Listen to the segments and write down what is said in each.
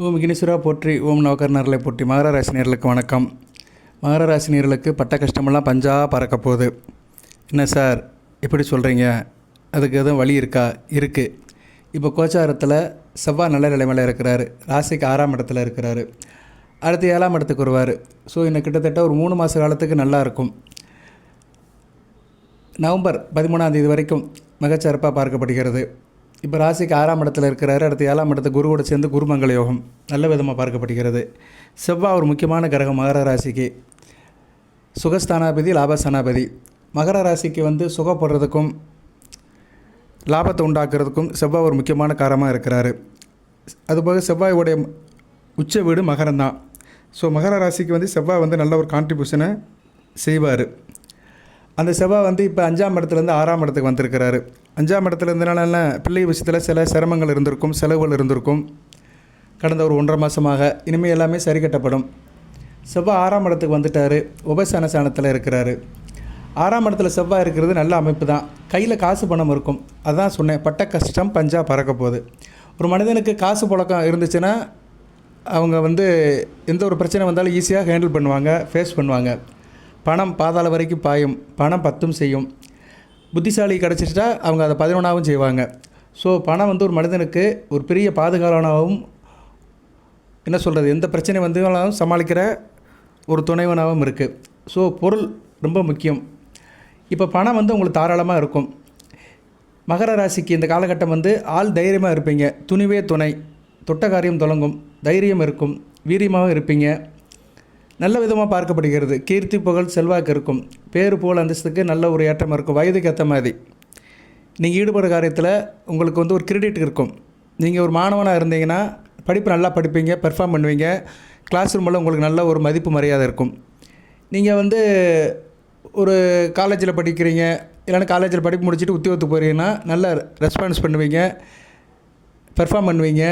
ஓம் விக்னேஸ்வரா போற்றி, ஓம் நவகர்ணர்களை போற்றி. மகர ராசினியர்களுக்கு வணக்கம். மகர ராசினியர்களுக்கு பட்ட கஷ்டமெல்லாம் பஞ்சா பறக்க போகுது. என்ன சார் எப்படி சொல்கிறீங்க? அதுக்கு எதுவும் வழி இருக்கா? இருக்குது. இப்போ கோச்சாரத்தில் செவ்வாய் நல்ல நிலைமையில் இருக்கிறாரு. ராசிக்கு 6ஆம் இடத்துல இருக்கிறாரு. அடுத்து 7ஆம் இடத்துக்கு வருவார். ஸோ இன்னும் கிட்டத்தட்ட ஒரு 3 மாத காலத்துக்கு நல்லாயிருக்கும். நவம்பர் 13ஆம் தேதி வரைக்கும் மிகச்சிறப்பாக பார்க்கப்படுகிறது. இப்போ ராசிக்கு 6ஆம் இடத்துல இருக்கிறாரு. அடுத்து 7ஆம் இடத்துக்கு குருவோடு சேர்ந்து குருமங்கள யோகம் நல்ல விதமாக பார்க்கப்படுகிறது. செவ்வாய் ஒரு முக்கியமான கிரகம் மகர ராசிக்கு. சுகஸ்தானாபதி, லாபஸ்தானாபதி. மகர ராசிக்கு சுகப்படுறதுக்கும் லாபத்தை உண்டாக்குறதுக்கும் செவ்வாய் ஒரு முக்கியமான காரணமாக இருக்கிறாரு. அதுபோக செவ்வாயோடைய உச்ச வீடு மகரம்தான். ஸோ மகர ராசிக்கு செவ்வாய் நல்ல ஒரு கான்ட்ரிபியூஷனை செய்வார். அந்த செவ்வாய் இப்போ 5ஆம் இடத்துலேருந்து 6ஆம் இடத்துக்கு வந்திருக்கிறாரு. 5ஆம் இடத்துல இருந்தனால பிள்ளை விஷயத்தில் சில சிரமங்கள் இருந்திருக்கும், செலவுகள் இருந்திருக்கும். கடந்த ஒரு 1.5 மாதமாக இனிமேல் எல்லாமே சரி கட்டப்படும். செவ்வாய் 6ஆம் இடத்துக்கு வந்துட்டார். உபசன ஸ்தானத்தில் இருக்கிறாரு. 6ஆம் இடத்துல செவ்வாய் இருக்கிறது நல்ல அமைப்பு தான். கையில் காசு பணம் இருக்கும். அதான் சொன்னேன், பட்ட கஷ்டம் பஞ்சா பறக்க போகுது. ஒரு மனிதனுக்கு காசு புழக்கம் இருந்துச்சுன்னா அவங்க எந்த ஒரு பிரச்சனை வந்தாலும் ஈஸியாக ஹேண்டில் பண்ணுவாங்க, ஃபேஸ் பண்ணுவாங்க. பணம் பாதாள வரைக்கும் பாயும், பணம் பத்தும் செய்யும். புத்திசாலி கிடச்சிட்டா அவங்க அதை 11ஆகவும் செய்வாங்க. ஸோ பணம் ஒரு மனிதனுக்கு ஒரு பெரிய பாதுகாவலனாகவும் எந்த பிரச்சனை வந்தாலும் சமாளிக்கிற ஒரு துணைவனாகவும் இருக்குது. ஸோ பொருள் ரொம்ப முக்கியம். இப்போ பணம் உங்களுக்கு தாராளமாக இருக்கும். மகர ராசிக்கு இந்த காலகட்டம் ஆள் தைரியமாக இருப்பீங்க. துணிவே துணை. தொட்ட காரியம் தொடங்கும். தைரியம் இருக்கும். வீரியமாகவும் இருப்பீங்க. நல்ல விதமாக பார்க்கப்படுகிறது. கீர்த்தி புகழ் செல்வாக்கு இருக்கும். பேரு புகழ் அந்தஸ்துக்கு நல்ல ஒரு ஏற்றம் இருக்கும். வயதுக்கு ஏற்ற மாதிரி நீங்கள் ஈடுபடுற காரியத்தில் உங்களுக்கு ஒரு கிரெடிட் இருக்கும். நீங்கள் ஒரு மாணவனாக இருந்தீங்கன்னா படிப்பு நல்லா படிப்பீங்க, பெர்ஃபார்ம் பண்ணுவீங்க. கிளாஸ் ரூமில் உங்களுக்கு நல்ல ஒரு மதிப்பு மரியாதை இருக்கும். நீங்கள் ஒரு காலேஜில் படிக்கிறீங்க, இல்லைன்னா காலேஜில் படிப்பு முடிச்சுட்டு உத்தியோகத்துக்கு போகிறீங்கன்னா நல்ல ரெஸ்பான்ஸ் பண்ணுவீங்க, பெர்ஃபார்ம் பண்ணுவீங்க.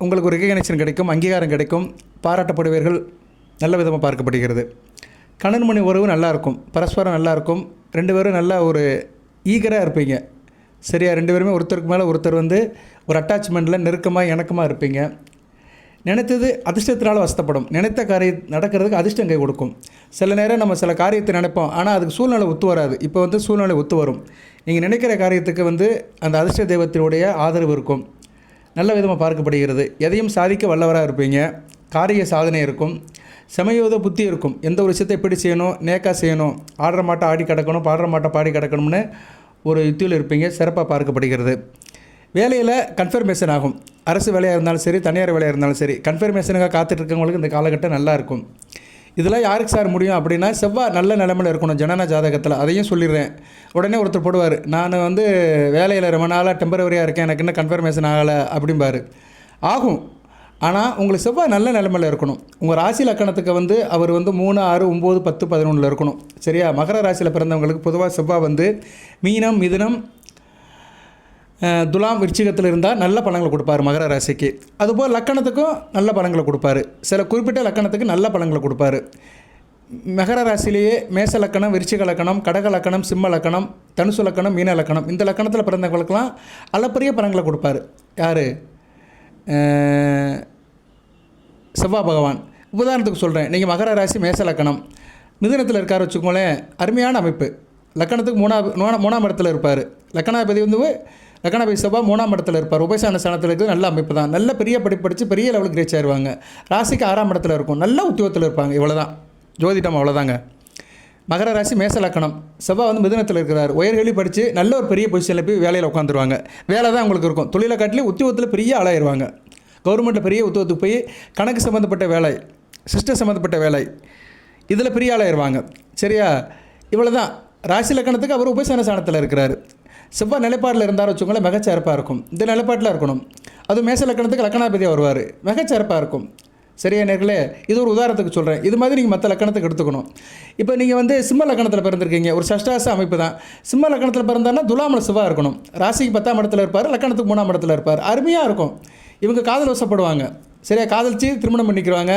உங்களுக்கு ஒரு ரெகக்னேஷன் கிடைக்கும், அங்கீகாரம் கிடைக்கும், பாராட்டப்படுவீர்கள். நல்ல விதமாக பார்க்கப்படுகிறது. கணவன் மனைவி உறவு நல்லாயிருக்கும். பரஸ்பரம் நல்லாயிருக்கும். 2 பேரும் நல்லா ஒரு ஈகராக இருப்பீங்க. சரியா? 2 பேருமே ஒருத்தருக்கு மேலே ஒருத்தர் ஒரு அட்டாச்மெண்ட்டில் நெருக்கமாக இணக்கமாக இருப்பீங்க. நினைத்தது அதிர்ஷ்டத்தினால் வசப்படும். நினைத்த காரியம் நடக்கிறதுக்கு அதிர்ஷ்டம் கை கொடுக்கும். சில நேரம் நம்ம சில காரியத்தை நினைப்போம், ஆனால் அதுக்கு சூழ்நிலை ஒத்து வராது. இப்போ சூழ்நிலை ஒத்து வரும். நீங்கள் நினைக்கிற காரியத்துக்கு அந்த அதிர்ஷ்ட தெய்வத்தினுடைய ஆதரவு இருக்கும். நல்ல விதமாக பார்க்கப்படுகிறது. எதையும் சாதிக்க வல்லவராக இருப்பீங்க. காரிய சாதனை இருக்கும். சமயோத புத்தி இருக்கும். எந்த ஒரு விஷயத்தை எப்படி செய்யணும், நேக்காக செய்யணும். ஆடுற மாட்டை ஆடி கிடக்கணும், பாடுற மாட்டை பாடி கிடக்கணும்னு ஒரு யுத்தியில் இருப்பீங்க. சிறப்பாக பார்க்கப்படுகிறது. வேலையில் கன்ஃபர்மேஷன் ஆகும். அரசு வேலையாக இருந்தாலும் சரி, தனியார் வேலையாக இருந்தாலும் சரி, கன்ஃபர்மேஷனுக்காக காத்துட்ருக்கவங்களுக்கு இந்த காலகட்டம் நல்லா இருக்கும். இதெல்லாம் யாருக்கு சார் முடியும் அப்படின்னா, செவ்வாய் நல்ல நிலைமையில் இருக்கணும் ஜனன ஜாதகத்தில். அதையும் சொல்லிடுறேன். உடனே ஒருத்தர் போடுவார், நான் வேலையில் ரொம்ப நாளாக டெம்பரவரியாக இருக்கேன், எனக்கு இன்னும் கன்ஃபர்மேஷன் ஆகலை அப்படிம்பார். ஆகும். ஆனால் உங்களுக்கு செவ்வாய் நல்ல நிலைமையில் இருக்கணும். உங்கள் ராசி லக்கணத்துக்கு அவர் 3, 6, 9, 10, 11 இருக்கணும். சரியா? மகர ராசியில் பிறந்தவங்களுக்கு பொதுவாக செவ்வாய் மீனம், மிதுனம், துலாம், விருச்சிகத்தில் இருந்தால் நல்ல பலன்களை கொடுப்பார் மகர ராசிக்கு. அதுபோல் லக்கணத்துக்கும் நல்ல பலன்களை கொடுப்பார். சில குறிப்பிட்ட லக்கணத்துக்கு நல்ல பலன்களை கொடுப்பார். மகர ராசிலேயே மேச லக்கணம், விருச்சிக லக்கணம், கடக லக்கணம், சிம்ம லக்கணம், தனுசு லக்கணம், மீன லக்கணம், இந்த லக்கணத்தில் பிறந்தவங்களுக்கெல்லாம் அளப்பரிய பலன்களை கொடுப்பார். யார்? செவ்வாய் பகவான். உதாரணத்துக்கு சொல்கிறேன், நீங்கள் மகர ராசி மேச லக்கணம், மிதுனத்தில் இருக்கார் வச்சுக்கோங்களேன். அருமையான அமைப்பு. லக்கணத்துக்கு 3ஆம் இடத்துல இருப்பார். லக்கணாபதி லக்கணாபதி செவ்வாய் 3ஆம் இடத்துல இருப்பார். உபசான ஸ்தானத்தில் இருக்கிறது நல்ல அமைப்பு தான். நல்ல பெரிய படிப்பு படித்து பெரிய லெவலுக்கு ரீச் ஆயிடுவாங்க. ராசிக்கு 6ஆம் இடத்துல இருக்கும். நல்ல உத்தியோகத்தில் இருப்பாங்க. இவ்வளோதான் ஜோதிடம். அவ்வளோதாங்க. மகர ராசி மேச லக்கணம். செவ்வாய் மிதுனத்தில் இருக்கிறார். உயர்கல்வி படித்து நல்ல ஒரு பெரிய பொசிஷனில் போய் வேலையில் உட்காந்துருவாங்க. வேலை தான் உங்களுக்கு இருக்கும். தொழிலை காட்டிலே உத்தியோகத்தில் பெரிய ஆளாயிருவாங்க. கவர்மெண்ட்டில் பெரிய உத்தியோகத்துக்கு போய் கணக்கு சம்மந்தப்பட்ட வேலை, சிஸ்டம் சம்மந்தப்பட்ட வேலை, இதில் பெரிய ஆளாயிருவாங்க. சரியா? இவ்வளோ தான். ராசி லக்கணத்துக்கு அவர் உபசன ஸ்தானத்தில் இருக்கிறார். செவ்வாய் நிலைப்பாட்டில் இருந்தார் வச்சுக்கோங்களேன், மிகச்சிறப்பாக இருக்கும். இந்த நிலைப்பாட்டில் இருக்கணும். அது மேச லக்கணத்துக்கு லக்கணாபதியாக வருவார். மிகச்சிறப்பாக இருக்கும். சரியா நேர்களே? இது ஒரு உதாரணத்துக்கு சொல்கிறேன். இது மாதிரி நீங்கள் மற்ற லக்கணத்துக்கு எடுத்துக்கணும். இப்போ நீங்கள் சிம்ம லக்கணத்தில் பிறந்திருக்கீங்க. ஒரு சஷ்டாச அமைப்பு தான். சிம்ம லக்கணத்தில் பிறந்தாருன்னா துலாமில் செவ்வாய் இருக்கணும். ராசிக்கு 10ஆம் இடத்துல இருப்பார். லக்கணத்துக்கு 3ஆம் இடத்துல இருப்பார். அருமையாக இருக்கும். இவங்க காதல் வசப்படுவாங்க. சரியா? காதலிச்சு திருமணம் பண்ணிக்கிறாங்க.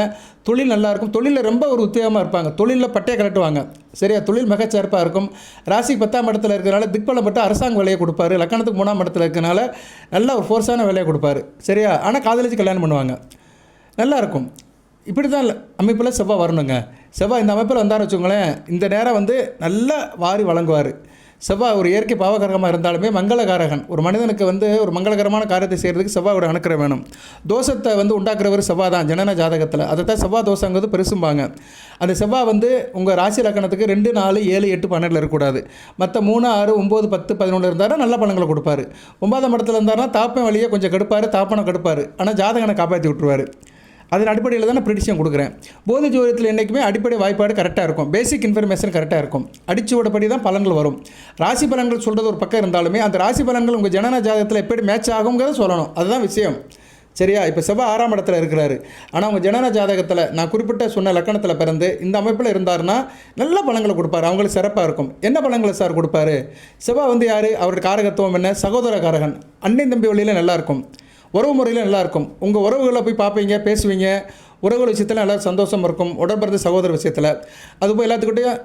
தொழில் நல்லாயிருக்கும். தொழிலில் ரொம்ப ஒரு உத்தியோகமாக இருப்பாங்க. தொழிலில் பட்டையை கலட்டுவாங்க. சரியா? தொழில் மிகச்சிறப்பாக இருக்கும். ராசிக்கு 10ஆம் இடத்துல இருக்கிறனால திக்பலப்பட்டு அரசாங்க வேலையை கொடுப்பாரு. லக்கணத்துக்கு 3ஆம் இடத்துல இருக்கிறனால நல்ல ஒரு ஃபோர்ஸான வேலையை கொடுப்பாரு. சரியா? ஆனால் காதலிச்சு கல்யாணம் பண்ணுவாங்க. நல்லாயிருக்கும். இப்படி தான் அமைப்பில் செவ்வாய் வரணுங்க. செவ்வாய் இந்த அமைப்பில் வந்தான்னு வச்சுக்கோங்களேன், இந்த நேரம் வந்து நல்லா வாரி வழங்குவார். செவ்வாய் ஒரு இயற்கை பாவகரகமாக இருந்தாலுமே மங்களகாரகன். ஒரு மனிதனுக்கு வந்து ஒரு மங்களகரமான காரியத்தை செய்கிறதுக்கு செவ்வாயோட அனுக்கிரம் வேணும். தோஷத்தை வந்து உண்டாக்குறவர் செவ்வாய் தான் ஜனன ஜாதகத்தில். அதை தான் செவ்வாய் தோஷங்கிறது பெருசும்பாங்க. அந்த செவ்வாய் வந்து உங்கள் ராசி லக்கணத்துக்கு 2, 4, 7, 8, 12 இருக்கக்கூடாது. மற்ற 3, 6, 9, 10, 11 இருந்தாலும் நல்ல பலன்களை கொடுப்பாரு. 9ஆம் இடத்துல இருந்தாருன்னா தாப்பன் வழியை கொஞ்சம் கெடுப்பார், தாப்பனை கெடுப்பார். ஆனால் ஜாதகனை காப்பாற்றி விட்டுருவார். அதன் அடிப்படையில் தான் நான் ப்ரிடிக்ஷன் கொடுக்குறேன். போதி ஜோதிடத்தில் என்றைக்குமே அடிப்படை வாய்ப்பாடு கரெக்டாக இருக்கும், பேசிக் இன்ஃபர்மேஷன் கரெக்டாக இருக்கும். அடிச்சுவடப்படி தான் பலன்கள் வரும். ராசி பலன்கள் சொல்கிறது ஒரு பக்கம் இருந்தாலுமே அந்த ராசி பலன்கள் உங்கள் ஜனன ஜாதகத்தில் எப்படி மேட்ச் ஆகுங்கிறத சொல்லணும். அதுதான் விஷயம். சரியா? இப்போ செவ்வாய் 6ஆம் இடத்துல இருக்கிறாரு. ஆனால் உங்கள் ஜனன ஜாதகத்தில் நான் குறிப்பிட்ட சொன்ன லக்கணத்தில் பிறந்து இந்த அமைப்பில் இருந்தாருன்னா நல்ல பலன்களை கொடுப்பாரு. அவங்களுக்கு சிறப்பாக இருக்கும். என்ன பலன்களை சார் கொடுப்பாரு? செவ்வாய் வந்து யார்? அவருடைய காரகத்துவம் என்ன? சகோதர காரகன். அண்ணன் தம்பி வழியில் நல்லாயிருக்கும், உறவு முறையில் நல்லாயிருக்கும். உங்கள் உறவுகளை போய் பார்ப்பீங்க, பேசுவீங்க. உறவுகள் விஷயத்தில் நல்லா சந்தோஷம் இருக்கும். உடன்பிறந்த சகோதர விஷயத்தில் அதுபோல் எல்லாத்துக்கிட்டையும்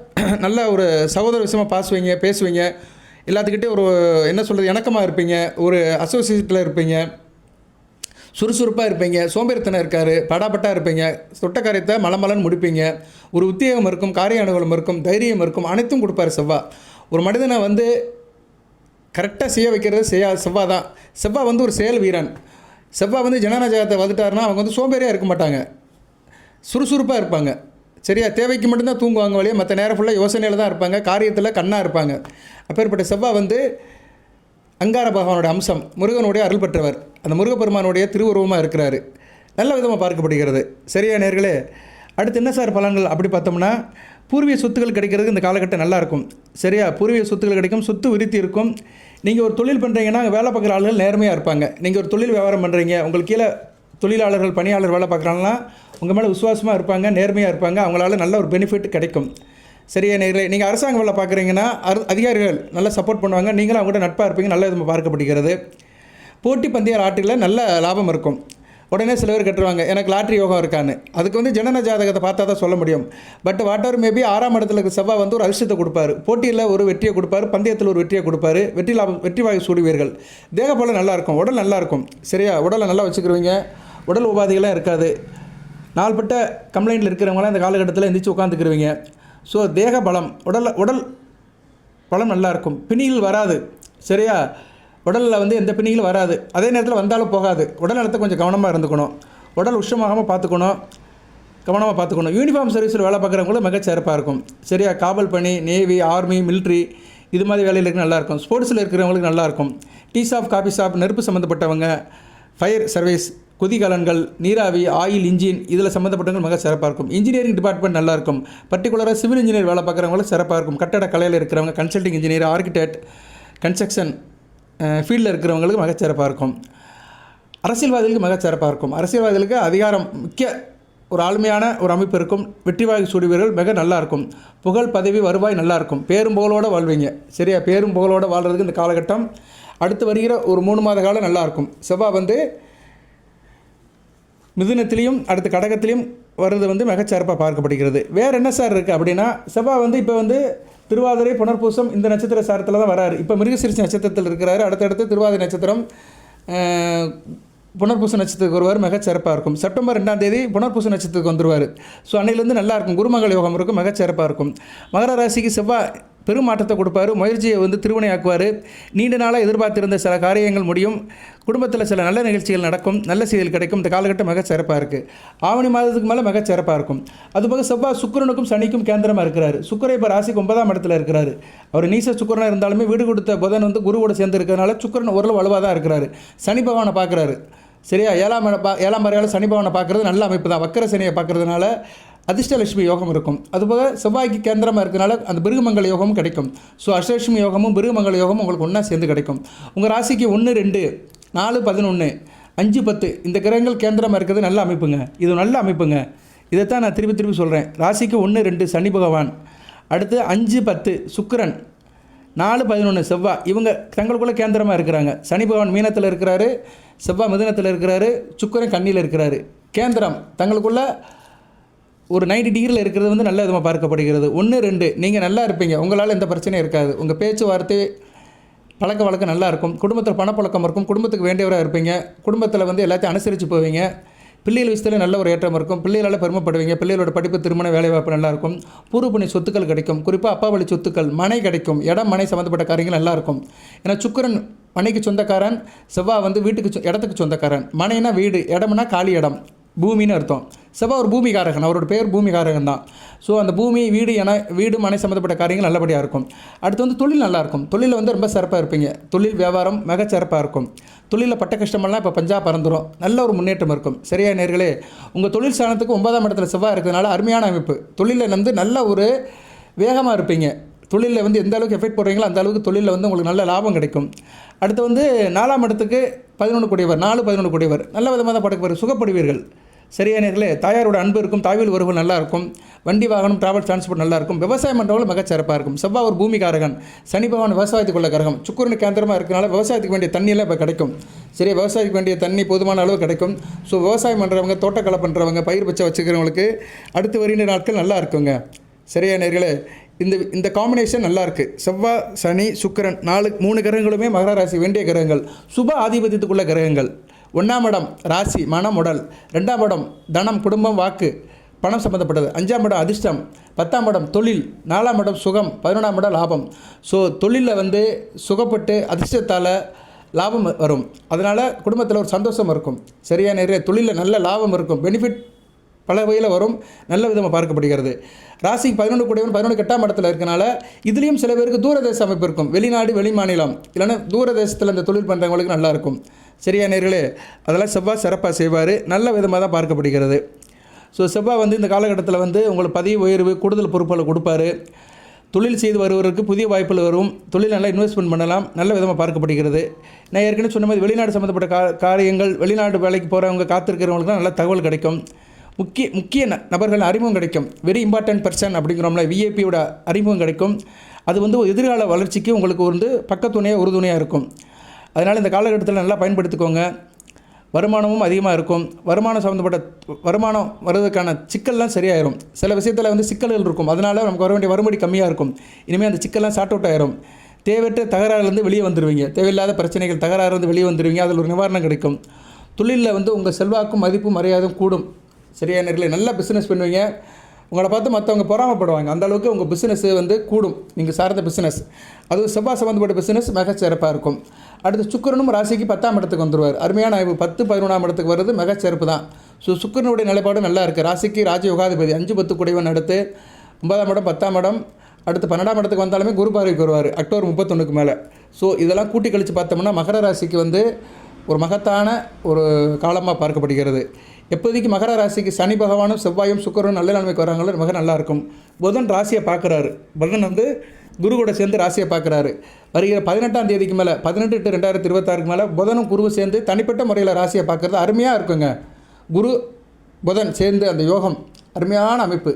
நல்ல ஒரு சகோதர விஷயமாக பேசுவீங்க. எல்லாத்துக்கிட்டே ஒரு என்ன சொல்கிறது, இணக்கமாக இருப்பீங்க. ஒரு அசோசியேட்டில் இருப்பீங்க. சுறுசுறுப்பாக இருப்பீங்க. சோம்பேறித்தனம் இருக்கார், படாபட்டாக இருப்பீங்க. தொட்ட காரியத்தை மலமலன்னு முடிப்பீங்க. ஒரு உத்தியோகம் இருக்கும், காரிய அனுகூலம் இருக்கும், தைரியம் இருக்கும். அனைத்தும் கொடுப்பார் செவ்வாய். ஒரு மனிதனை வந்து கரெக்டாக செய்ய வைக்கிறது செவ்வாய் தான். செவ்வாய் வந்து ஒரு செயல் வீரன். செவ்வாய் வந்து ஜனன ஜாதகத்தை வந்துட்டாருன்னா அவங்க வந்து சோம்பேறியாக இருக்க மாட்டாங்க, சுறுசுறுப்பாக இருப்பாங்க. சரியா? தேவைக்கு மட்டும்தான் தூங்குவாங்க வழியே, மற்ற நேரம் ஃபுல்லாக யோசனையில் தான் இருப்பாங்க, காரியத்தில் கண்ணாக இருப்பாங்க. அப்பேற்பட்ட செவ்வாய் வந்து அங்கார பகவானுடைய அம்சம், முருகனுடைய அருள் பெற்றவர். அந்த முருகப்பெருமானுடைய திருவுருவமாக இருக்கிறாரு. நல்ல விதமாக பார்க்கப்படுகிறது. சரியா நேர்களே? அடுத்து என்ன சார் பலன்கள் அப்படி பார்த்தோம்னா, பூர்வீக சொத்துக்கள் கிடைக்கிறதுக்கு இந்த காலகட்டம் நல்லாயிருக்கும். சரியா? பூர்வீக சொத்துக்கள் கிடைக்கும், சொத்து விருத்தி இருக்கும். நீங்கள் ஒரு தொழில் பண்ணுறீங்கன்னா வேலை பார்க்குற ஆளுகள் நேர்மையாக இருப்பாங்க. நீங்கள் ஒரு தொழில் வியாபாரம் பண்ணுறீங்க, உங்களுக்கு கீழே தொழிலாளர்கள் பணியாளர் வேலை பார்க்குறாங்கன்னா உங்கள் மேலே விசுவாசமாக இருப்பாங்க, நேர்மையாக இருப்பாங்க. அவங்களால நல்ல ஒரு பெனிஃபிட் கிடைக்கும். சரியா நேர்களே? நீங்கள் அரசாங்க வேலை பார்க்குறீங்கன்னா அதிகாரிகள் நல்லா சப்போர்ட் பண்ணுவாங்க. நீங்களும் அவங்கள்ட்ட நட்பாக இருப்பீங்க. நல்ல விதமாக பார்க்கப்படுகிறது. போட்டி பந்தய ஆட்டில் நல்ல லாபம் இருக்கும். உடனே சில பேர் கட்டுருவாங்க, எனக்கு லாட்ரி யோகம் இருக்கான்னு. அதுக்கு வந்து ஜனன ஜாதகத்தை பார்த்தா தான் சொல்ல முடியும். பட் வாட் எவர் மேபி 6ஆம் இடத்துல இருக்க செவ்வாய் வந்து ஒரு அதிர்ஷ்டத்தை கொடுப்பாரு. போட்டியில் ஒரு வெற்றியை கொடுப்பாரு, பந்தயத்தில் ஒரு வெற்றியை கொடுப்பாரு. வெற்றி வாய்ப்பு சூடுவீர்கள். தேக பலம் நல்லாயிருக்கும், உடல் நல்லாயிருக்கும். சரியா? உடலை நல்லா வச்சுக்கிருவீங்க. உடல் உபாதைகள்லாம் இருக்காது. நாள்பட்ட கம்ப்ளைண்ட்டில் இருக்கிறவங்களாம் இந்த காலகட்டத்தில் எந்திரிச்சு உட்காந்துக்கிருவீங்க. ஸோ தேக பலம், உடல் பலம் நல்லாயிருக்கும். பிணிகள் வராது. சரியா? உடலில் வந்து எந்த பிணிகளும் வராது. அதே நேரத்தில் வந்தாலும் போகாது. உடல் நலத்தை கொஞ்சம் கவனமாக இருந்துக்கணும். உடல் உஷ்ணமாகாமல் பார்த்துக்கணும், கவனமாக பார்த்துக்கணும். யூனிஃபார்ம் சர்வீஸில் வேலை பார்க்குறவங்களும் மிகச்சிறப்பாக இருக்கும். சரியா? காவல் பணி, நேவி, ஆர்மி, மிலிட்ரி இது மாதிரி வேலையில் இருக்க நல்லாயிருக்கும். ஸ்போர்ட்ஸில் இருக்கிறவங்களுக்கு நல்லாயிருக்கும். டீ ஷாப், காஃபி ஷாப், நெருப்பு சம்மந்தப்பட்டவங்க, ஃபயர் சர்வீஸ், கொதிகலன்கள், நீராவி, ஆயில், இன்ஜின் இதில் சம்மந்தப்பட்டவங்க மிக சிறப்பாக இருக்கும். இன்ஜினியரிங் டிபார்ட்மெண்ட் நல்லாயிருக்கும். பர்டிகுலராக சிவில் இன்ஜினியர் வேலை பார்க்குறவங்களும் சிறப்பாக இருக்கும். கட்டட கலையில் இருக்கிறவங்க, கன்சல்டிங் இன்ஜினியர், ஆர்கிடெக்ட், கன்ஸ்ட்ரக்ஷன் ஃபீல்டில் இருக்கிறவங்களுக்கு மிகச்சிறப்பாக இருக்கும். அரசியல்வாதிகளுக்கு மிகச்சிறப்பாக இருக்கும். அரசியல்வாதிகளுக்கு அதிகாரம் முக்கிய ஒரு ஆளுமையான ஒரு அமைப்பு இருக்கும். வெற்றி வாய்ப்பு சூடுவீர்கள் மிக நல்லாயிருக்கும். புகழ், பதவி, வருவாய் நல்லாயிருக்கும். பேரும் புகழோடு வாழ்வீங்க. சரியா? பேரும் புகழோடு வாழ்கிறதுக்கு இந்த காலகட்டம் அடுத்து வருகிற ஒரு 3 மாத காலம் நல்லாயிருக்கும். செவ்வாய் வந்து மிதுனத்திலையும் அடுத்து கடகத்திலையும் வர்றது வந்து மிகச்சிறப்பாக பார்க்கப்படுகிறது. வேறு என்ன சார் இருக்குது அப்படின்னா, செவ்வாய் வந்து இப்போ வந்து திருவாதிரை, புனர்பூசம் இந்த நட்சத்திர சாரத்தில் தான் வராரு. இப்போ மிருகசீரிஷ நட்சத்திரத்தில் இருக்கிறாரு. அடுத்தடுத்து திருவாதிரை நட்சத்திரம், புனர்பூச நட்சத்திரத்துக்கு வருவார். மிகச்சிறப்பாக இருக்கும். செப்டம்பர் 2ஆம் தேதி புனர்பூச நட்சத்திரத்துக்கு வந்துடுவார். ஸோ அன்னையிலேருந்து நல்லாயிருக்கும். குருமங்கள் யோகம் இருக்கும். மிகச்சிறப்பாக இருக்கும். மகர ராசிக்கு செவ்வாய் பெரும் மாற்றத்தை கொடுப்பார். முயற்சியை வந்து திருவினையாக்குவார். நீண்ட நாளாக எதிர்பார்த்திருந்த சில காரியங்கள் முடியும். குடும்பத்தில் சில நல்ல நிகழ்ச்சிகள் நடக்கும். நல்ல செய்திகள் கிடைக்கும். இந்த காலகட்டம் மிகச்சிறப்பாக இருக்குது. ஆவணி மாதத்துக்கு மேலே மிகச்சிறப்பாக இருக்கும். அதுபோக செவ்வாய் சுக்கிரனுக்கும் சனிக்கும் கேந்திரமாக இருக்கிறார். சுக்கிரன் இப்போ ராசிக்கு 9ஆம் இடத்துல இருக்கிறாரு. அவர் நீச சுக்கிரனாக இருந்தாலுமே வீடு கொடுத்த புதன் வந்து குருவோடு சேர்ந்து இருக்கிறதுனால சுக்கிரன் ஓரளவு வலுவாக தான் இருக்கிறாரு. சனி பகவானை பார்க்குறாரு. சரியா? 7ஆம் முறையால் சனி பகவானை பார்க்குறது நல்ல அமைப்பு தான். வக்கர சனியை பார்க்குறதுனால அதிர்ஷ்டலட்சுமி யோகம் இருக்கும். அதுபோக செவ்வாய்க்கு கேந்திரமாக இருக்கிறனால அந்த பிருகுமங்கல யோகமும் கிடைக்கும். ஸோ அஷ்டலட்சுமி யோகமும் பிருகுமங்கல யோகமும் உங்களுக்கு ஒன்றா சேர்ந்து கிடைக்கும். உங்கள் ராசிக்கு 1, 2, 4, 11, 5, 10 இந்த கிரகங்கள் கேந்திரமாக இருக்கிறது நல்ல அமைப்புங்க. இது நல்ல அமைப்புங்க. இதைத்தான் நான் திருப்பி சொல்கிறேன். ராசிக்கு 1, 2 சனி பகவான், அடுத்து 5, 10 சுக்கிரன், 4, 11 செவ்வாய். இவங்க தங்களுக்குள்ளே கேந்திரமாக இருக்கிறாங்க. சனி பகவான் மீனத்தில் இருக்கிறாரு, செவ்வாய் மிதுனத்தில் இருக்கிறாரு, சுக்கிரன் கன்னியில் இருக்கிறாரு. கேந்திரம் தங்களுக்குள்ள ஒரு 90 டிகிரியில் இருக்கிறது வந்து நல்ல விதமாக பார்க்கப்படுகிறது. 1, 2 நீங்கள் நல்லா இருப்பீங்க. உங்களால் எந்த பிரச்சனையும் இருக்காது. உங்கள் பேச்சுவார்த்தை, பழக்க வழக்கம் நல்லாயிருக்கும். குடும்பத்தில் பணப்பழக்கம் இருக்கும். குடும்பத்துக்கு வேண்டியவராக இருப்பீங்க. குடும்பத்தில் வந்து எல்லாத்தையும் அனுசரித்து போவீங்க. பிள்ளைகள் விஷயத்தில் நல்ல ஒரு ஏற்றம் இருக்கும். பிள்ளைகளால் பெருமைப்படுவீங்க. பிள்ளைகளோட படிப்பு, திருமண, வேலைவாய்ப்பு நல்லாயிருக்கும். பூர்வ புண்ணிய சொத்துக்கள் கிடைக்கும். குறிப்பாக அப்பா வழி சொத்துக்கள், மனை கிடைக்கும். இடம், மனை சம்மந்தப்பட்ட காரியங்கள் நல்லாயிருக்கும். ஏன்னா சுக்கிரன் மனைக்கு சொந்தக்காரன், செவ்வாய் வந்து வீட்டுக்கு இடத்துக்கு சொந்தக்காரன். மனைனா வீடு, இடம்னா காலி இடம், பூமின்னு அர்த்தம். செவ்வாய் ஒரு பூமிகாரகன், அவரோட பேர் பூமிகாரகன் தான். ஸோ அந்த பூமி, வீடு மனை சம்மந்தப்பட்ட காரியங்கள் நல்லபடியாக இருக்கும். அடுத்து வந்து தொழில் நல்லாயிருக்கும். தொழிலில் வந்து ரொம்ப சிறப்பாக இருப்பீங்க. தொழில் வியாபாரம் மிக சிறப்பாக இருக்கும். தொழிலில் பட்ட கஷ்டமெல்லாம் இப்போ பஞ்சா பறந்துடும். நல்ல ஒரு முன்னேற்றம் இருக்கும். சரியா நேர்களே, உங்கள் தொழில் ஸ்தானத்துக்கு 9ஆம் இடத்துல செவ்வாய் இருக்கிறதுனால அருமையான அமைப்பு. தொழிலில் வந்து நல்ல ஒரு வேகமாக இருப்பீங்க. தொழிலில் வந்து எந்த அளவுக்கு எஃபெக்ட் போடுறீங்களோ அந்த அளவுக்கு தொழிலில் வந்து உங்களுக்கு நல்ல லாபம் கிடைக்கும். அடுத்து வந்து 4ஆம் இடத்துக்கு 11 கூடியவர், 4-11 கூடியவர், நல்ல விதமாக தான் படுக்கவர், சுகப்படுவீர்கள். சரியா நேர்களே, தாயாரோட அன்பு இருக்கும். தாய்வழி உறவுகள் நல்லாயிருக்கும். வண்டி வாகனம், டிராவல், டிரான்ஸ்போர்ட் நல்லாயிருக்கும். விவசாயம் பண்ணுறவங்க மிகச்சிறப்பாக இருக்கும். செவ்வாய் ஒரு பூமிகாரகன், சனி பகவான் விவசாயத்துக்குள்ள கிரகம். சுக்கிரனுக்கு கேந்திரமாக இருக்கிறனால விவசாயத்துக்கு வேண்டிய தண்ணியெல்லாம் இப்போ கிடைக்கும். சரியா, விவசாயத்துக்கு வேண்டிய தண்ணி போதுமான அளவு கிடைக்கும். ஸோ விவசாயம் பண்ணுறவங்க, தோட்டக்கலை பண்ணுறவங்க, பயிர் பச்சை வச்சுக்கிறவங்களுக்கு அடுத்து வருகின்ற நாட்கள் நல்லா இருக்குங்க. சரியா நேர்களே, இந்த காம்பினேஷன் நல்லாயிருக்கு. செவ்வாய், சனி, சுக்கிரன் 3 கிரகங்களுமே மகர ராசி வேண்டிய கிரகங்கள். சுப ஆதிபத்தியத்துக்குள்ள கிரகங்கள். 1ஆம் இடம் ராசி, மனம், உடல். 2ஆம் இடம் தனம், குடும்பம், வாக்கு, பணம் சம்மந்தப்பட்டது. 5ஆம் இடம் அதிர்ஷ்டம். 10ஆம் இடம் தொழில். 4ஆம் இடம் சுகம். 11ஆம் இடம் லாபம். ஸோ தொழிலில் வந்து சுகப்பட்டு அதிர்ஷ்டத்தால் லாபம் வரும். அதனால் குடும்பத்தில் ஒரு சந்தோஷம் இருக்கும். சரியா நிறைய தொழிலில் நல்ல லாபம் இருக்கும். பெனிஃபிட் பல வகையில் வரும். நல்ல விதமாக பார்க்கப்படுகிறது. ராசிக்கு 11 கூடியவன் 11 8ஆம் இடத்துல இருக்கனால இதுலேயும் சில பேருக்கு தூரதேச அமைப்பு இருக்கும். வெளிநாடு, வெளி மாநிலம், இல்லைன்னா தூரதேசத்தில் இந்த தொழில் பண்ணுறவங்களுக்கு நல்லாயிருக்கும். சரியா நேர்களே, அதெல்லாம் செவ்வாய் சிறப்பாக செய்வார். நல்ல விதமாக தான் பார்க்கப்படுகிறது. ஸோ செவ்வாய் வந்து இந்த காலகட்டத்தில் வந்து உங்களுக்கு பதவி உயர்வு, கூடுதல் பொறுப்புகளை கொடுப்பாரு. தொழில் செய்து வருவதற்கு புதிய வாய்ப்புகள் வரும். தொழில் நல்லா இன்வெஸ்ட்மெண்ட் பண்ணலாம். நல்ல விதமாக பார்க்கப்படுகிறது. நான் ஏற்கனவே சொன்ன மாதிரி வெளிநாடு சம்மந்தப்பட்ட காரியங்கள், வெளிநாடு வேலைக்கு போகிறவங்க, காத்திருக்கிறவங்களுக்கு நல்ல தகவல் கிடைக்கும். முக்கிய நபர்கள் அறிமுகம் கிடைக்கும். வெரி இம்பார்ட்டன்ட் பர்சன் அப்படிங்கிறோம்ல, விஐபியோட அறிமுகம் கிடைக்கும். அது வந்து எதிர்கால வளர்ச்சிக்கு உங்களுக்கு வந்து பக்கத்துணையாக, உறுதுணையாக இருக்கும். அதனால் இந்த காலகட்டத்தில் நல்லா பயன்படுத்திக்கோங்க. வருமானமும் அதிகமாக இருக்கும். வருமானம் வர்றதுக்கான சிக்கல்லாம் சரியாயிரும். சில விஷயத்தில் வந்து சிக்கல்கள் இருக்கும். அதனால் நமக்கு வர வேண்டிய வரும்படி கம்மியாக இருக்கும். இனிமேல் அந்த சிக்கல்லாம் சார்ட் அவுட் ஆயிரும். தேவையற்ற தகராறுலேருந்து வெளியே வந்துடுவீங்க. தேவையில்லாத பிரச்சனைகள், தகராறுலேருந்து வெளியே வந்துடுவீங்க. அதில் ஒரு நிவாரணம் கிடைக்கும். தொழிலில் வந்து உங்கள் செல்வாக்கும் மதிப்பும் மரியாதையும் கூடும். சரியா நேர்களே, நல்லா பிஸ்னஸ் பண்ணுவீங்க. உங்களை பார்த்து மற்றவங்க பொறாமப்படுவாங்க. அந்த அளவுக்கு உங்கள் பிஸ்னஸ் வந்து கூடும். நீங்கள் சார்ந்த பிஸ்னஸ், அதுவும் செவ்வாய் சம்மந்தப்பட்ட பிஸ்னஸ் மிக சிறப்பாக இருக்கும். அடுத்து சுக்கிரனும் ராசிக்கு 10ஆம் இடத்துக்கு வந்துடுவார். அருமையான ஆய்வு. 10, 11ஆம் இடத்துக்கு வர்றது மிக சிறப்பு தான். ஸோ சுக்கிரனுடைய நிலைப்பாடு நல்லா இருக்குது. ராசிக்கு ராஜயோகாதிபதி 5, 10 கூடியவன். அடுத்து 9ஆம் இடம், 10ஆம் இடம். அடுத்து 12ஆம் இடத்துக்கு வந்தாலுமே குரு பார்வைக்கு வருவார் அக்டோபர் 31க்கு மேலே. ஸோ இதெல்லாம் கூட்டி கழித்து பார்த்தோம்னா மகர ராசிக்கு வந்து ஒரு மகத்தான ஒரு காலமாக பார்க்கப்படுகிறது. எப்போதைக்கு மகர ராசிக்கு சனி பகவானும் செவ்வாயும் சுக்கிரனும் நல்ல நிலைமைக்கு வராங்களோ மிக நல்லாயிருக்கும். புதன் ராசியை பார்க்குறாரு. புதன் வந்து குரு கூட சேர்ந்து ராசியை பார்க்குறாரு. வருகிற 18ஆம் தேதிக்கு மேலே, 18/8/2026க்கு மேலே புதனும் குருவும் சேர்ந்து தனிப்பட்ட முறையில் ராசியை பார்க்குறது அருமையாக இருக்குங்க. குரு புதன் சேர்ந்து அந்த யோகம் அருமையான அமைப்பு.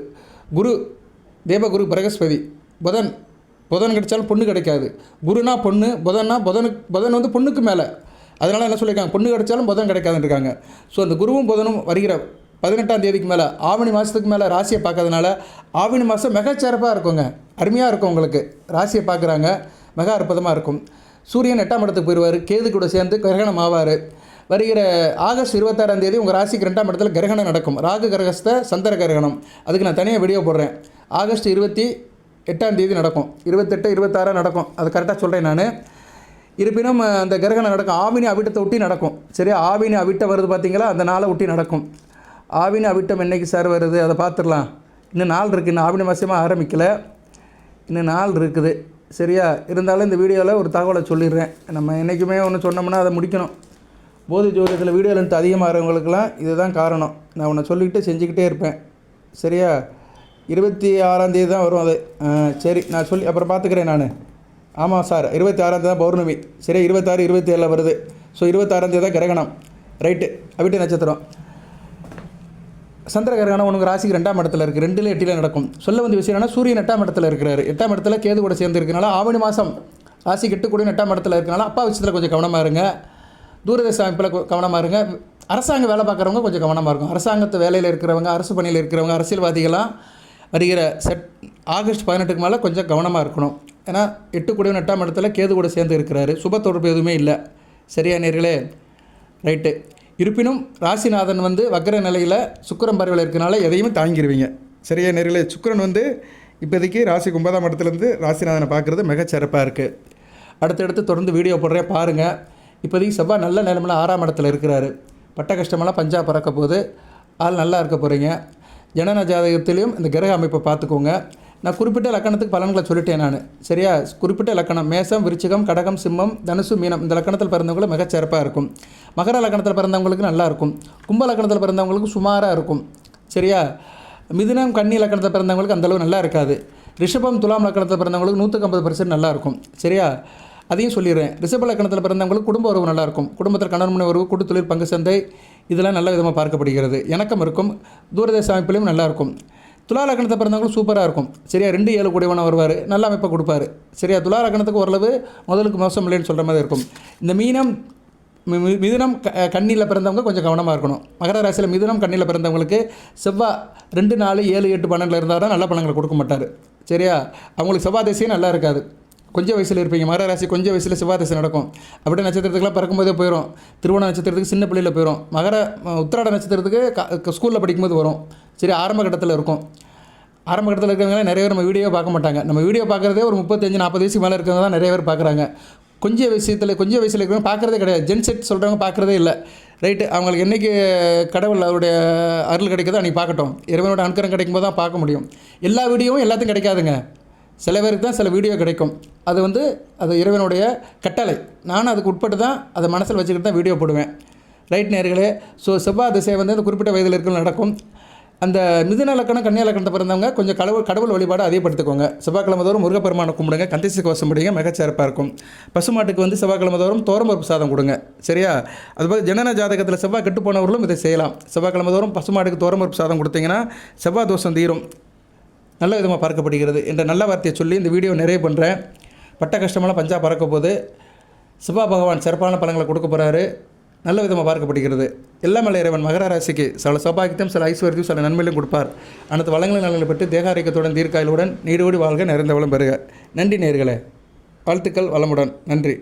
குரு தேவகுரு பிரகஸ்பதி. புதன் கிடைச்சாலும் பொண்ணு கிடைக்காது. குருனா பொண்ணு, புதன் வந்து பொண்ணுக்கு மேலே. அதனால் என்ன சொல்லியிருக்காங்க, பொண்ணு கிடைச்சாலும் புதன் கிடைக்காதுன்னு இருக்காங்க. ஸோ அந்த குருவும் புதனும் வருகிற 18ஆம் தேதிக்கு மேலே, ஆவணி மாதத்துக்கு மேலே ராசியை பார்க்கறதுனால ஆவணி மாதம் மிகச்சிறப்பாக இருக்குங்க. அருமையாக இருக்கும். உங்களுக்கு ராசியை பார்க்குறாங்க, மிக அற்புதமாக இருக்கும். சூரியன் 8ஆம் இடத்துக்கு போயிடுவார். கேது கூட சேர்ந்து கிரகணம் ஆவார். வருகிற ஆகஸ்ட் 26ஆம் தேதி உங்கள் ராசிக்கு 2ஆம் இடத்துல கிரகணம் நடக்கும். ராகு கிரகஸ்த சந்திர கிரகணம். அதுக்கு நான் தனியாக வீடியோ போடுறேன். ஆகஸ்ட் 28ஆம் தேதி நடக்கும். 28, 26 நடக்கும். அது கரெக்டாக சொல்கிறேன் நான். இருப்பினும் அந்த கிரகணம் நடக்கும். ஆவினி அவிட்டத்தை ஒட்டி நடக்கும். சரியா, ஆவினி அவிட்டம் வருது பார்த்தீங்களா, அந்த நாளை ஒட்டி நடக்கும். ஆவினி அவிட்டம் என்றைக்கு சார் வருது, அதை பார்த்துடலாம். இன்னும் நாள் இருக்குது. இன்னும் ஆவினி மாதமாக ஆரம்பிக்கலை, இன்னும் நாள் இருக்குது. சரியா, இருந்தாலும் இந்த வீடியோவில் ஒரு தகவலை சொல்லிடுறேன். நம்ம என்றைக்குமே ஒன்று சொன்னோம்னா அதை முடிக்கணும். போதி ஜோதிடத்தில் வீடியோ லென்த் அதிகமாகிறவங்களுக்கெல்லாம் இதுதான் காரணம். நான் உன்னை சொல்லிக்கிட்டு செஞ்சுக்கிட்டே இருப்பேன். சரியா, 26ஆம் தேதி தான் வரும் அது. சரி, நான் சொல்லி அப்புறம் பார்த்துக்கிறேன் நான். ஆமாம் சார், 26ஆம் தேதி தான் பௌர்ணமி. சரி, 26, 27 வருது. ஸோ 26ஆம் தேதி தான் கிரகணம். ரைட்டு, அவிட்ட நட்சத்திரம். சந்திர கிரகணம் உனக்கு ராசிக்கு 2ஆம் இடத்துல இருக்குது. 2ல் 8ல் நடக்கும். சொல்ல வந்த விஷயம் என்னன்னா, சூரியன் 8ஆம் இடத்துல இருக்கிறாரு. 8ஆம் இடத்துல கேது கூட சேர்ந்து இருக்கனால ஆவணி மாதம் ராசிக்கு 8 கூட 8ஆம் இடத்துல இருக்கனால அப்பா விஷயத்தில் கொஞ்சம் கவனமாக இருங்க. தூரதேச அமைப்பில் கவனமாக இருங்க. அரசாங்க வேலை பார்க்குறவங்க கொஞ்சம் கவனமாக இருக்கும். அரசாங்கத்து வேலையில் இருக்கிறவங்க, அரசு பணியில் இருக்கிறவங்க, அரசியல்வாதிகளாம் வருகிற ஆகஸ்ட் 18க்கு மேலே கொஞ்சம் கவனமாக இருக்கணும். ஏன்னா 8 கூட 8ஆம் இடத்துல கேது கூட சேர்ந்து இருக்கிறாரு. சுப தொடர்பு எதுவுமே இல்லை. சரியா நேர்களே, ரைட்டு. இருப்பினும் ராசிநாதன் வந்து வக்ர நிலையில் சுக்கிரன் பார்வையில் இருக்கனால எதையுமே தாங்கிடுவீங்க. சரியா நேர்களே, சுக்கிரன் வந்து இப்போதைக்கு ராசிக்கு 9ஆம் இடத்துலேருந்து ராசிநாதனை பார்க்குறது மிகச்சிறப்பாக இருக்குது. அடுத்தடுத்து தொடர்ந்து வீடியோ போடுறேன் பாருங்கள். இப்போதைக்கு செவ்வாய் நல்ல நிலைமையில் 6ஆம் இடத்துல இருக்கிறாரு. பட்ட கஷ்டமெல்லாம் பஞ்சா பறக்க போது ஆள் நல்லா இருக்க போகிறீங்க. ஜனன ஜாதகத்திலையும் இந்த கிரக அமைப்பை பார்த்துக்கோங்க. நான் குறிப்பிட்ட லக்கணத்துக்கு பலன்களை சொல்லிட்டேன் நான். சரியா, குறிப்பிட்ட லக்கணம் மேசம், விருச்சிகம், கடகம், சிம்மம், தனுசு, மீனம் இந்த லக்கணத்தில் பிறந்தவங்களுக்கு மிகச்சிறப்பாக இருக்கும். மகர லக்கணத்தில் பிறந்தவங்களுக்கு நல்லா இருக்கும். கும்ப லக்கணத்தில் பிறந்தவங்களுக்கு சுமாராக இருக்கும். சரியா, மிதுனம், கன்னி லக்கணத்தில் பிறந்தவங்களுக்கு அந்தளவு நல்லா இருக்காது. ரிஷபம், துலாம் லக்கணத்தில் பிறந்தவங்களுக்கு 150% நல்லா இருக்கும். சரியா, அதையும் சொல்லிடுறேன். ரிஷப லக்கணத்தில் பிறந்தவங்களுக்கு குடும்ப உறவு நல்லாயிருக்கும். குடும்பத்தில் கணவன் மனை உறவு, கூட்டு தொழில், பங்கு சந்தை இதெல்லாம் நல்ல விதமாக பார்க்கப்படுகிறது. இணக்கம் இருக்கும். தூரதேச அமைப்பிலையும் நல்லாயிருக்கும். துலா லக்கணத்தை பிறந்தவங்களும் சூப்பராக இருக்கும். சரியா, 2-7 கூடியவனாக வருவார், நல்ல அமைப்பை கொடுப்பாரு. சரியா, துலா லக்கணத்துக்கு ஓரளவு முதலுக்கு மோசம் இல்லைன்னு சொல்கிற மாதிரி இருக்கும். இந்த மிதுனம் கண்ணியில் பிறந்தவங்க கொஞ்சம் கவனமாக இருக்கணும். மகர ராசியில் மிதுனம் கண்ணியில் பிறந்தவங்களுக்கு செவ்வாய் 2, 4, 7, 8, 12 இருந்தால் நல்ல பலன்களை கொடுக்க மாட்டார். சரியா, அவங்களுக்கு செவ்வாய் திசையும் நல்லா இருக்காது. கொஞ்சம் வயசில் இருப்பீங்க. மகர ராசி கொஞ்சம் வயசில் செவ்வாய் திசை நடக்கும். அப்படியே நட்சத்திரத்துக்குலாம் பிறக்கும்போதே போயிடும். திருவோண நட்சத்திரத்துக்கு சின்ன பிள்ளையில் போயிடும். உத்திராட நட்சத்திரத்துக்கு ஸ்கூலில் படிக்கும்போது வரும். சரி, ஆரம்ப கட்டத்தில் இருக்கும். ஆரம்ப கட்டத்தில் இருக்கிறவங்க நிறைய பேர் நம்ம வீடியோ பார்க்க மாட்டாங்க. நம்ம வீடியோ பார்க்குறதே ஒரு 35-40 வயசுக்கு மேலே இருக்கிறவங்க தான் நிறைய பேர் பார்க்குறாங்க. கொஞ்சம் வயசில் இருக்கிறவங்க பார்க்குறதே கிடையாது. ஜென்செட் சொல்கிறவங்க பார்க்குறதே இல்லை. ரைட்டு, அவங்களுக்கு என்றைக்கு கடவுள் அவருடைய அருள் கிடைக்குதோ அன்றைக்கி பார்க்கட்டும். இறைவனோட அனுக்கிரம் கிடைக்கும் போது தான் பார்க்க முடியும். எல்லா வீடியோவும் எல்லாத்தையும் கிடைக்காதுங்க. சில பேருக்கு தான் சில வீடியோ கிடைக்கும். அது இறைவனுடைய கட்டளை. நானும் அதுக்கு உட்பட்டு தான் அதை மனசில் வச்சுக்கிட்டு தான் வீடியோ போடுவேன். ரைட் நேர்களே. ஸோ செவ்வாய் திசை வந்து அந்த குறிப்பிட்ட வயதில் இருக்கிற நடக்கும். அந்த மிதுன லக்கணம், கன்னியா லக்கணத்தை பிறந்தவங்க கொஞ்சம் கடவுள் வழிபாடு அதிகப்படுத்திக்கோங்க. செவ்வாய்க்கிழமை தோறும் முருகப்பெருமானை கும்பிடுங்க. கந்தசஷ்டி கவசம் முடியுங்க, மிகச்சிறப்பாக இருக்கும். பசுமாட்டுக்கு வந்து செவ்வாய்க்கிழமை தோறும் தோரம்பருப்பு சாதம் கொடுங்க. சரியா, அதுபோல் ஜனன ஜாதகத்தில் செவ்வாய் கெட்டு போனவர்களும் இதை செய்யலாம். செவ்வாய்க்கிழமை தோறும் பசுமாட்டுக்கு தோரம்பருப்பு சாதம் கொடுத்தீங்கன்னா செவ்வாய் தோஷம் தீரும், நல்ல விதமாக பார்க்கப்படுகிறது என்ற நல்ல வார்த்தையை சொல்லி இந்த வீடியோ நிறைய பண்ணுறேன். பட்ட கஷ்டமெல்லாம் பஞ்சா பறக்க போது செவ்வாய் பகவான் சிறப்பான பலன்களை கொடுக்க போகிறாரு. நல்ல விதமாக பார்க்கப்படுகிறது. எல்லாம் வல்ல இறைவன் மகர ராசிக்கு சில சௌபாகியத்தையும் சில ஐஸ்வர்யத்தையும் சில நன்மையிலும் கொடுப்பார். அனைத்து வளங்களின் நலன்களை பெற்று தேகாரிக்கத்துடன் தீர்க்காயலுடன் நீடோடி வாழ்க, நிறைந்த வளம் பெறுக. நன்றி நேயர்களே. வாழ்த்துக்கள், வளமுடன். நன்றி.